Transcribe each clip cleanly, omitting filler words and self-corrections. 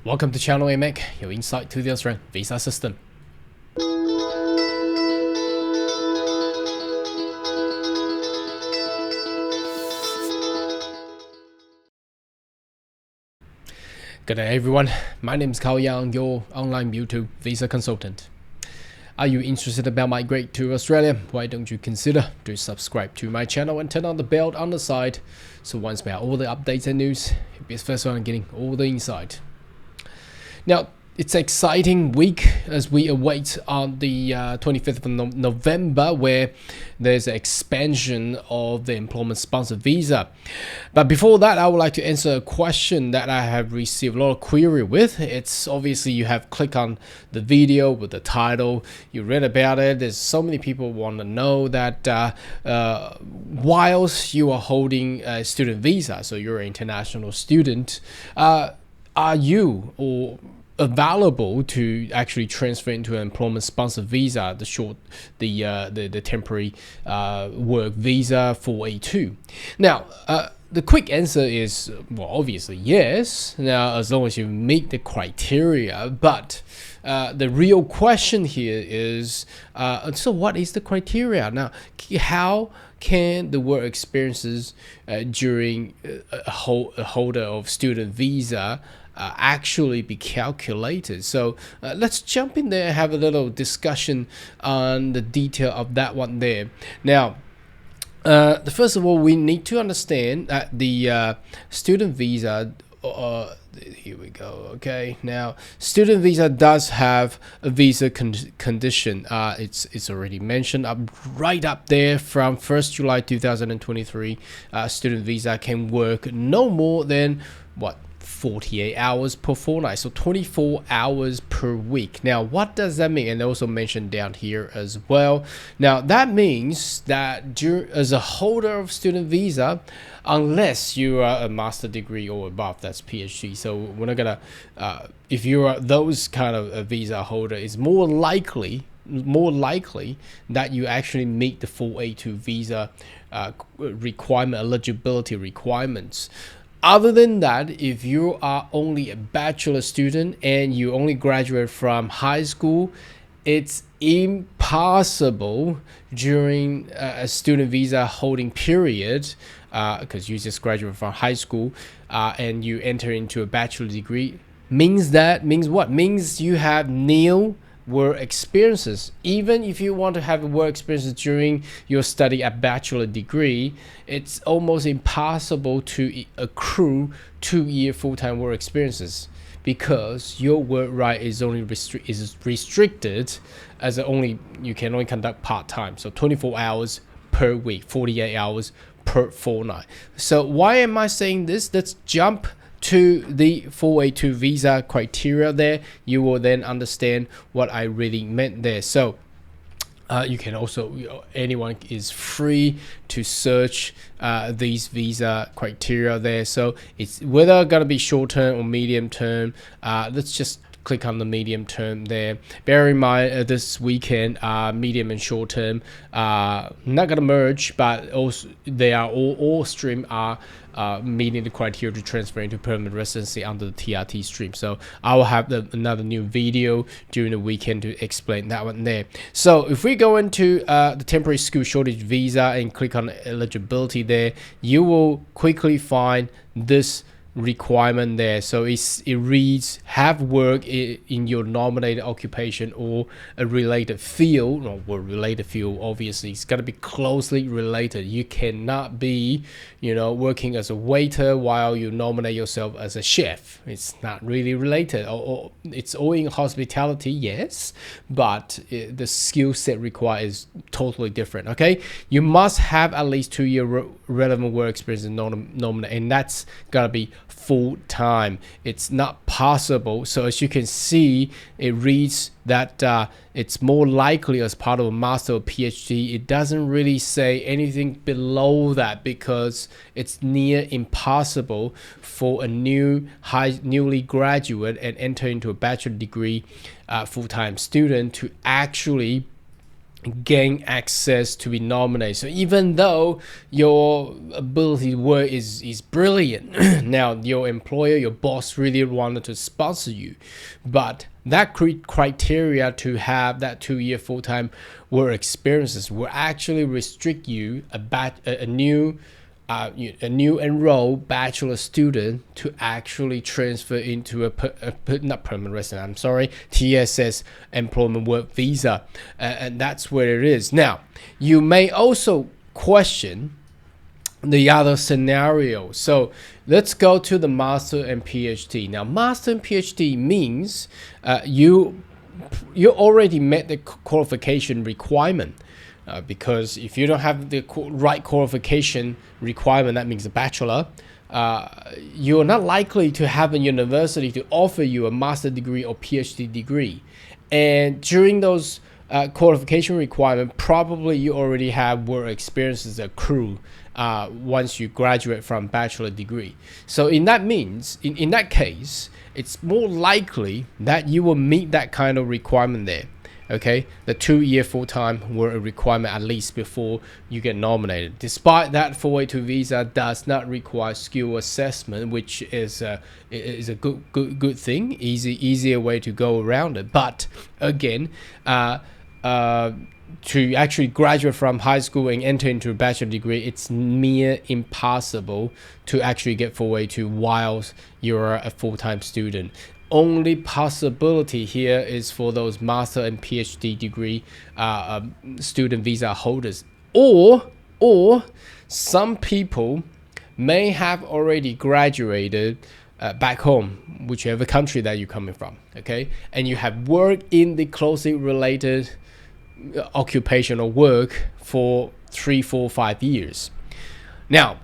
Welcome to Channel AMEC, your insight to the Australian visa system. Good day everyone, my name is Cao Yang, your online YouTube visa consultant. Are you interested about migrate to Australia? Why don't you consider to subscribe to my channel and turn on the bell on the side, so once we have all the updates and news, you'll be the first one getting all the insight. Now, it's an exciting week as we await on the 25th of November, where there's an expansion of the employment sponsored visa. But before that, I would like to answer a question that I have received a lot of query with. It's obviously you have clicked on the video with the title, you read about it. There's so many people want to know that whilst you are holding a student visa, so you're an international student, are you or available to actually transfer into an employment sponsored visa, the temporary work visa 482. Now, the quick answer is, well, obviously yes. Now, as long as you meet the criteria, but the real question here is, so what is the criteria? Now, how can the work experiences during a holder of student visa actually be calculated? So let's jump in there and have a little discussion on the detail of that one there. Now, first of all, we need to understand that the student visa, here we go. Okay, now student visa does have a visa condition. It's already mentioned right up there from 1st July 2023. Student visa can work no more than 48 hours per fortnight, so 24 hours per week. Now, what does that mean? And also mentioned down here as well. Now, that means that as a holder of student visa, unless you are a master degree or above, that's PhD. So we're not gonna, if you are those kind of a visa holder, it's more likely that you actually meet the 482 visa eligibility requirements. Other than that, if you are only a bachelor student and you only graduate from high school, it's impossible during a student visa holding period, because you just graduate from high school and you enter into a bachelor degree. Means what? Means you have nil work experiences. Even if you want to have work experiences during your study at bachelor degree, it's almost impossible to accrue 2-year full-time work experiences, because your work right is only restricted as you can only conduct part-time, so 24 hours per week, 48 hours per fortnight. So why am I saying this? Let's jump to the 482 visa criteria there. You will then understand what I really meant there. So you can also, anyone is free to search these visa criteria there. So it's whether gonna be short term or medium term. Let's just click on the medium term there. Bear in mind this weekend, medium and short term not gonna merge, but also they are all stream are meeting the criteria to transfer into permanent residency under the TRT stream. So I will have another new video during the weekend to explain that one there. So if we go into the temporary skill shortage visa and click on eligibility there, you will quickly find this requirement there. So it reads, have work in your nominated occupation or a related field. Related field, obviously it's got to be closely related. You cannot be working as a waiter while you nominate yourself as a chef. It's not really related, or it's all in hospitality, yes, but the skill set required is totally different. Okay, you must have at least 2-year relevant work experience in nominate, and that's gotta be full time. It's not possible. So as you can see, it reads that it's more likely as part of a master or PhD. It doesn't really say anything below that, because it's near impossible for a newly graduate and enter into a bachelor degree full-time student to actually gain access to be nominated. So even though your ability to work is brilliant, now your employer, your boss really wanted to sponsor you, but that criteria to have that 2-year full-time work experiences will actually restrict you a new enrolled bachelor student to actually transfer into not permanent resident, I'm sorry, TSS employment work visa, and that's where it is. Now, you may also question the other scenario. So let's go to the master and PhD. Now, master and PhD means you already met the qualification requirement. Because if you don't have the right qualification requirement, that means a bachelor, you're not likely to have a university to offer you a master degree or PhD degree. And during those qualification requirement, probably you already have work experiences accrue once you graduate from bachelor degree. So in that case, it's more likely that you will meet that kind of requirement there. Okay, the 2-year full-time work requirement at least before you get nominated. Despite that, 482 visa does not require skill assessment, which is a good thing, easier way to go around it. But again, to actually graduate from high school and enter into a bachelor degree, it's near impossible to actually get 482 whilst you're a full-time student. Only possibility here is for those master and PhD degree student visa holders, or some people may have already graduated back home, whichever country that you're coming from, okay, and you have worked in the closely related occupational work for 3, 4, 5 years. Now,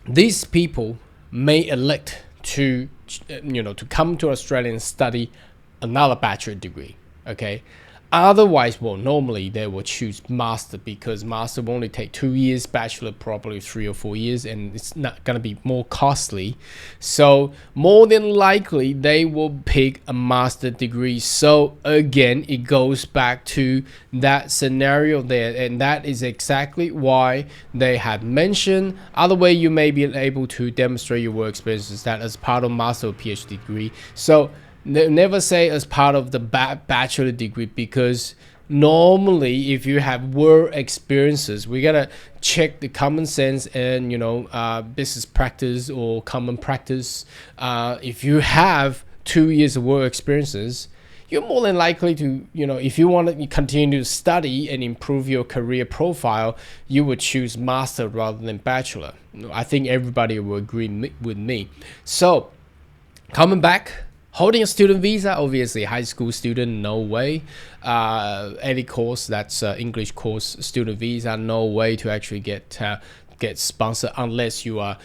these people may elect to come to Australia and study another bachelor degree, okay? Otherwise, well, normally they will choose master, because master will only take 2 years, bachelor probably 3 or 4 years, and it's not going to be more costly. So more than likely, they will pick a master degree. So again, it goes back to that scenario there, and that is exactly why they have mentioned other way you may be able to demonstrate your work experiences, that as part of master or PhD degree. So never say as part of the bachelor degree, because normally if you have work experiences, we gotta check the common sense and business practice or common practice. If you have 2 years of work experiences, you're more than likely to, if you want to continue to study and improve your career profile, you would choose master rather than bachelor. I think everybody will agree with me. So coming back, holding a student visa, obviously high school student, no way. Any course that's English course student visa, no way to actually get sponsored unless you are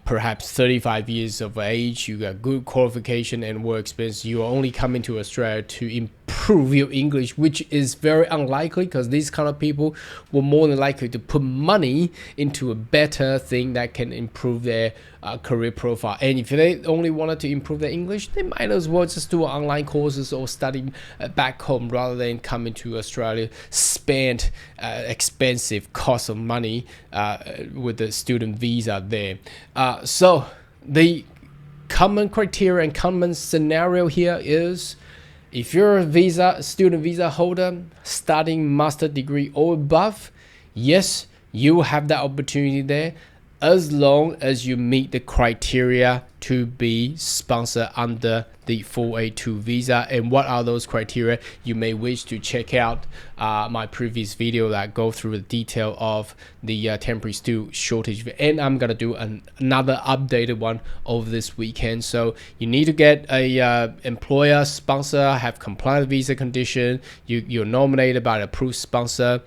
perhaps 35 years of age, you got good qualification and work experience. You are only coming to Australia to improve your English, which is very unlikely, because these kind of people were more than likely to put money into a better thing that can improve their career profile. And if they only wanted to improve their English, they might as well just do online courses or study back home rather than coming to Australia, spend expensive cost of money with the student visa there. So the common criteria and common scenario here is, if you're a student visa holder studying master degree or above, yes, you have that opportunity there, as long as you meet the criteria to be sponsored under the 482 visa. And what are those criteria? You may wish to check out my previous video that go through the detail of the temporary student shortage, and I'm gonna do another updated one over this weekend. So you need to get a employer sponsor, have compliant visa condition, you're nominated by an approved sponsor,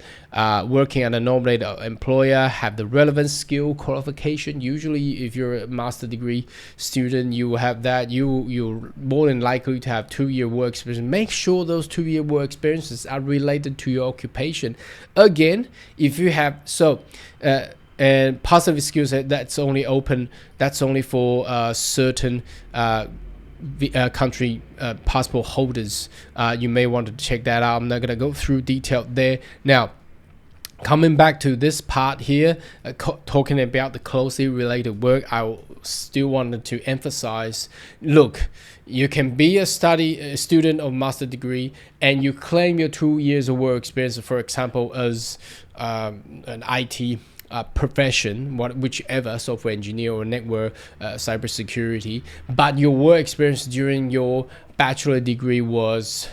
working at a nominated employer, have the relevant skill qualification. Usually if you're a master degree student, you will have that. You're more than likely to have 2-year work experience. Make sure those 2-year work experiences are related to your occupation. Again, if you have and positive skills, that's only for certain country passport holders. You may want to check that out. I'm not gonna go through detail there now. Coming back to this part here, talking about the closely related work, I still wanted to emphasize, look, you can be a student of master degree and you claim your 2 years of work experience, for example, as an IT profession, whichever, software engineer or network, cybersecurity, but your work experience during your bachelor degree was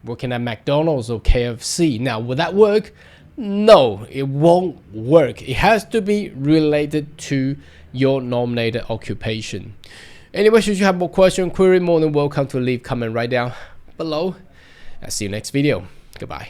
working at McDonald's or KFC. Now, will that work? No, it won't work. It has to be related to your nominated occupation. Anyway, should you have more question, query, more than welcome to leave comment right down below. I'll see you next video. Goodbye.